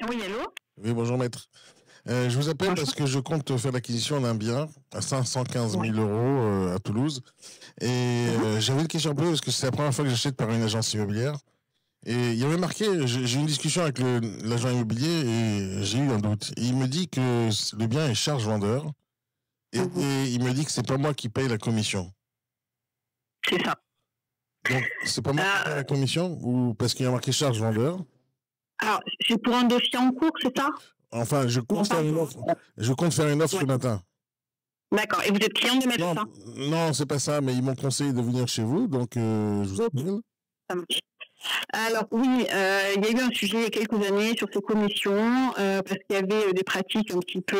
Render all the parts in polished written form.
Oui, allô? Oui, bonjour maître. Je vous appelle Bonjour. parce que je compte faire l'acquisition d'un bien à 515 Oui. 000 euros à Toulouse. Et j'avais une question un peu parce que c'est la première fois que j'achète par une agence immobilière. Et il y avait marqué, j'ai eu une discussion avec l'agent immobilier et j'ai eu un doute. Et il me dit que le bien est charge vendeur et il me dit que c'est pas moi qui paye la commission. C'est ça. Donc, c'est pas moi qui paye la commission ou parce qu'il y a marqué charge vendeur? Alors, c'est pour un dossier en cours, c'est ça? Enfin, je compte faire une offre. Je compte faire une offre ce matin. D'accord. Et vous êtes client de Maître Non, ça? non, c'est pas ça, mais ils m'ont conseillé de venir chez vous, donc je vous appelle. Ça marche. Alors oui, il y a eu un sujet il y a quelques années sur ces commissions, parce qu'il y avait des pratiques un petit peu,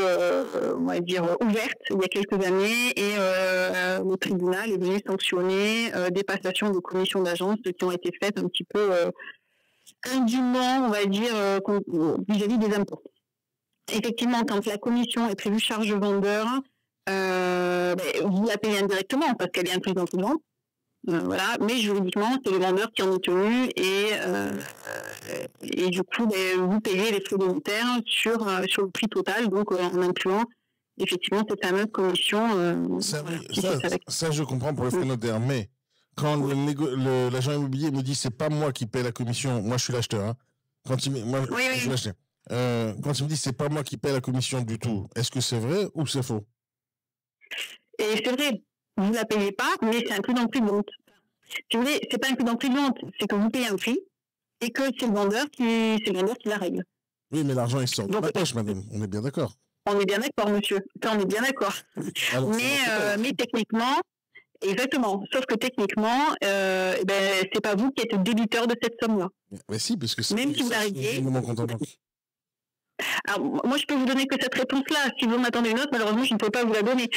on va dire, ouvertes il y a quelques années, et le tribunal est venu sanctionner des passations de commissions d'agence qui ont été faites un petit peu indûment, on va dire, vis-à-vis des impôts. Effectivement, quand la commission est prévue charge vendeur, vous la payez indirectement parce qu'elle est incluse dans le vente. Voilà, mais juridiquement, c'est le vendeur qui en est tenu et du coup, vous payez les frais de notaire sur le prix total, donc en incluant effectivement cette fameuse commission. Ça, je comprends pour les frais notaires, mais quand l'agent immobilier me dit c'est pas moi qui paie la commission, moi je suis l'acheteur, hein. Quand il je suis l'acheteur. Quand il me dit c'est pas moi qui paie la commission du tout, est-ce que c'est vrai ou c'est faux? Et c'est vrai, vous la payez pas, mais c'est inclus dans le prix de vente. Si vous voulez, c'est pas inclus dans le prix de vente, c'est que vous payez un prix et que c'est le vendeur qui la règle. Oui, mais l'argent il sort de ma poche, madame. On est bien d'accord. On est bien d'accord, monsieur. Ça, on est bien d'accord. Mais techniquement, exactement. Sauf que techniquement, c'est pas vous qui êtes débiteur de cette somme-là. Mais si, parce que c'est même si vous arriviez. mon compte en banque. Alors, moi, je peux vous donner que cette réponse-là. Si vous m'attendez une autre, malheureusement, je ne peux pas vous la donner.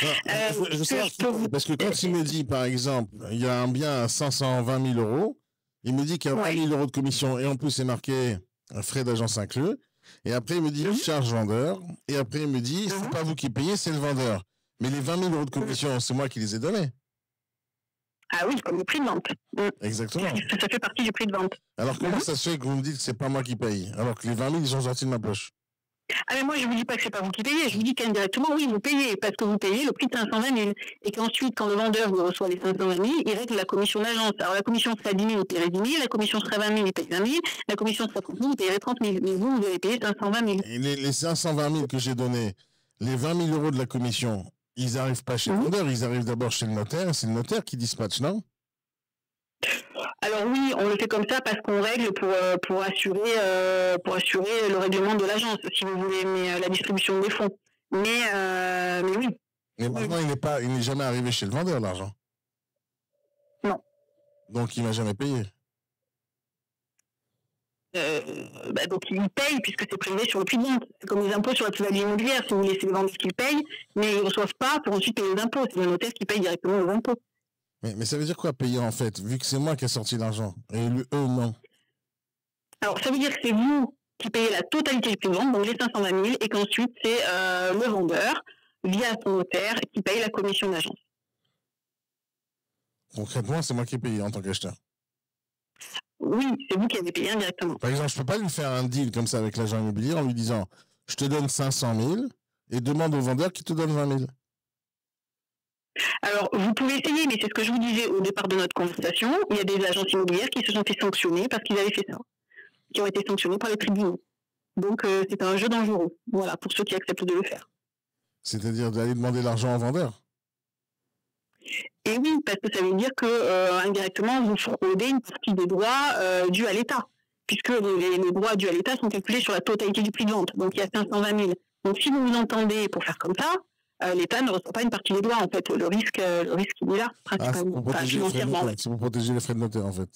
Parce que quand il me dit, par exemple, il y a un bien à 520 000 euros, il me dit qu'il y a 20 000 euros de commission et en plus, c'est marqué frais d'agence inclus. Et après, il me dit charge vendeur. Et après, il me dit, c'est pas vous qui payez, c'est le vendeur. Mais les 20 000 euros de commission, c'est moi qui les ai donnés. Ah oui, comme le prix de vente. Exactement. Ça fait partie du prix de vente. Alors, comment ça se fait que vous me dites que c'est pas moi qui paye, alors que les 20 000, ils sont sortis de ma poche? Ah mais moi je vous dis pas que c'est pas vous qui payez, je vous dis qu'indirectement oui vous payez parce que vous payez le prix de 520 000 et qu'ensuite quand le vendeur vous reçoit les 520 000, il règle la commission d'agence. Alors la commission sera 10 000, il paierait 10 000, la commission sera 20 000, il paye 20 000, la commission sera 30 000, il paierait 30 000. Mais vous avez payé 520 000. Et les 520 000 que j'ai donnés, les 20 000 euros de la commission, ils n'arrivent pas chez le vendeur, ils arrivent d'abord chez le notaire et c'est le notaire qui dispatche, non? Alors oui, on le fait comme ça parce qu'on règle pour assurer le règlement de l'agence, si vous voulez, mais la distribution des fonds. Mais oui. Mais maintenant, il n'est jamais arrivé chez le vendeur, l'argent. Non. Donc, il m'a jamais payé. Donc ils payent puisque c'est prélevé sur le prix de vente. C'est comme les impôts sur la plus-value immobilière. Si vous voulez, c'est les vendeurs qui payent, mais ils ne reçoivent pas pour ensuite payer les impôts. C'est le notaire qui paye directement les impôts. Mais ça veut dire quoi payer en fait, vu que c'est moi qui ai sorti l'argent et eux non? Alors ça veut dire que c'est vous qui payez la totalité du prix de vente, donc les 520 000, et qu'ensuite c'est le vendeur, via son notaire, qui paye la commission d'agence. Concrètement, c'est moi qui ai payé en tant qu'acheteur. Oui, c'est vous qui avez payé indirectement. Par exemple, je peux pas lui faire un deal comme ça avec l'agent immobilier en lui disant je te donne 500 000 et demande au vendeur qui te donne 20 000. Alors, vous pouvez essayer, mais c'est ce que je vous disais au départ de notre conversation. Il y a des agences immobilières qui se sont fait sanctionner parce qu'ils avaient fait ça, qui ont été sanctionnés par les tribunaux. Donc, c'est un jeu dangereux, voilà, pour ceux qui acceptent de le faire. C'est-à-dire d'aller demander l'argent au vendeur? Et oui, parce que ça veut dire que indirectement, vous fraudez une partie des droits dus à l'État, puisque les droits dus à l'État sont calculés sur la totalité du prix de vente. Donc, il y a 520 000. Donc, si vous vous entendez pour faire comme ça, l'État ne reçoit pas une partie des droits, en fait. Le risque il est là, principalement. C'est pour protéger les frais de notaire, en fait.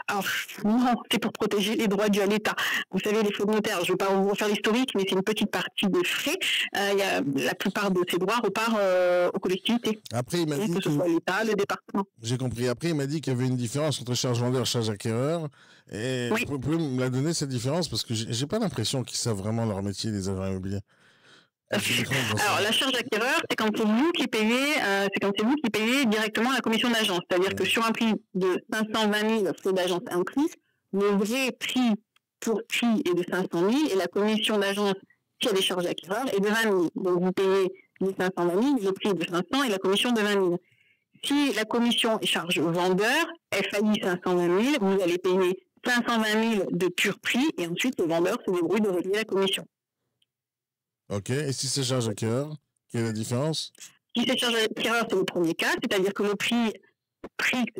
Alors, non, c'est pour protéger les droits dus à l'État. Vous savez, les frais de notaire, je ne vais pas vous refaire l'historique, mais c'est une petite partie des frais. La plupart de ces droits repart aux collectivités. Après, il m'a dit que ce soit l'État, le département. J'ai compris. Après, il m'a dit qu'il y avait une différence entre charge vendeur et charge acquéreur. Et oui. Vous pouvez me la donner, cette différence? Parce que j'ai pas l'impression qu'ils savent vraiment leur métier, les agents immobiliers. Alors, la charge acquéreur, c'est quand c'est vous qui payez, directement la commission d'agence. C'est-à-dire que sur un prix de 520 000 frais d'agence inclus, le vrai prix pour prix est de 500 000 et la commission d'agence, si elle est charge acquéreur, est de 20 000. Donc vous payez les 520 000, le prix est de 500 et la commission de 20 000. Si la commission est charge au vendeur, elle faillit 520 000, vous allez payer 520 000 de pur prix et ensuite le vendeur se débrouille de régler la commission. Ok, et si c'est charge acquéreur, quelle est la différence? Si c'est charge acquéreur, c'est le premier cas, c'est-à-dire que le prix strict,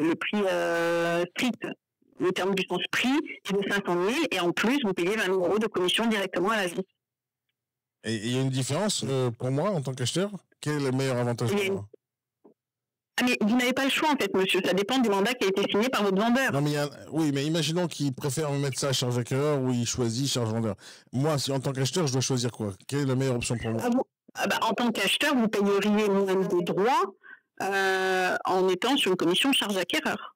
le terme du sens prix, est de 500 000 et en plus, vous payez 20 000 € de commission directement à l'agence. Et il y a une différence pour moi en tant qu'acheteur? Quel est le meilleur avantage pour moi? Ah, mais vous n'avez pas le choix en fait, monsieur. Ça dépend du mandat qui a été signé par votre vendeur. Non, mais oui, mais imaginons qu'il préfère me mettre ça à charge acquéreur ou il choisit charge vendeur. Moi, si en tant qu'acheteur, je dois choisir quoi? Quelle est la meilleure option pour moi? En tant qu'acheteur, vous payeriez moins de droits en étant sur une commission charge acquéreur.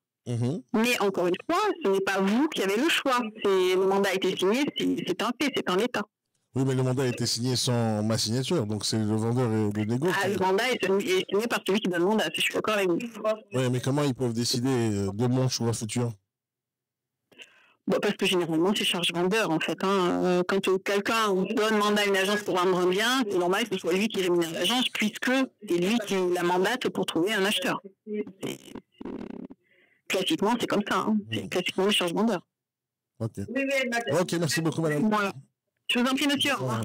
Mais encore une fois, ce n'est pas vous qui avez le choix. Le mandat a été signé, c'est un fait, c'est un état. Oui, mais le mandat a été signé sans ma signature, donc c'est le vendeur et le négo. Le mandat est signé par celui qui donne le mandat, je suis d'accord avec vous. Oui, mais comment ils peuvent décider de mon choix futur? Parce que généralement, c'est charge vendeur, en fait. Quand quelqu'un donne mandat à une agence pour vendre un bien, c'est normal que ce soit lui qui rémunère l'agence, puisque c'est lui qui la mandate pour trouver un acheteur. Classiquement, c'est comme ça. C'est classiquement le charge vendeur. Ok. Ok, merci beaucoup, madame. Voilà. Je vous en prie, monsieur. Au revoir.